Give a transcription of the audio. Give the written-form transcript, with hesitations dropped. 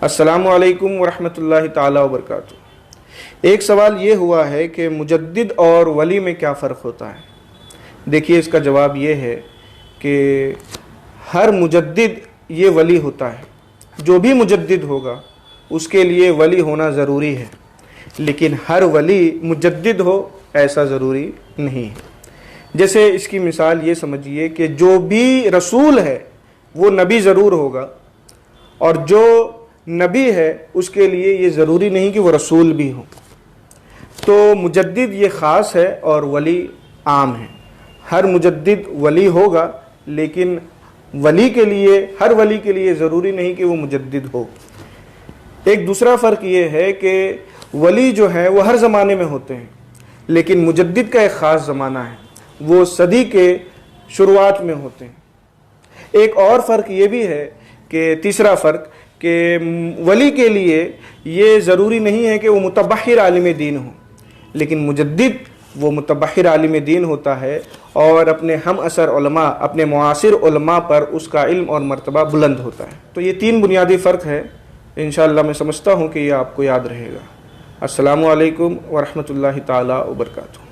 अस्सलामु अलैकुम वरहमतुल्लाहि ताला वबरकातुहू। एक सवाल ये हुआ है कि मुजद्दिद और वली में क्या फ़र्क होता है। देखिए, इसका जवाब ये है कि हर मुजद्दिद ये वली होता है। जो भी मुजद्दिद होगा उसके लिए वली होना ज़रूरी है, लेकिन हर वली मुजद्दिद हो ऐसा ज़रूरी नहीं है। जैसे इसकी मिसाल ये समझिए कि जो भी रसूल है वो नबी ज़रूर होगा, और जो नबी है उसके लिए ये ज़रूरी नहीं कि वो रसूल भी हो। तो मुजद्दिद ये ख़ास है और वली आम है। हर मुजद्दिद वली होगा, लेकिन वली के लिए, हर वली के लिए ज़रूरी नहीं कि वो मुजद्दिद हो। एक दूसरा फ़र्क ये है कि वली जो है वो हर ज़माने में होते हैं, लेकिन मुजद्दिद का एक ख़ास ज़माना है, वो सदी के शुरुआत में होते हैं। एक और फ़र्क ये भी है कि तीसरा फ़र्क कि वली के लिए ये ज़रूरी नहीं है कि वो मुतबहिर आलिम दीन हो, लेकिन मुजद्दिद वो मुतबहिर आलिम दीन होता है और अपने हम असर उलमा, अपने मुआसिर उलमा पर उसका इल्म और मर्तबा बुलंद होता है। तो ये तीन बुनियादी फ़र्क है। इंशाअल्लाह मैं समझता हूँ कि ये आपको याद रहेगा। अस्सलामु अलैकुम वरहमतुल्लाहि ताला वबरकातुहू।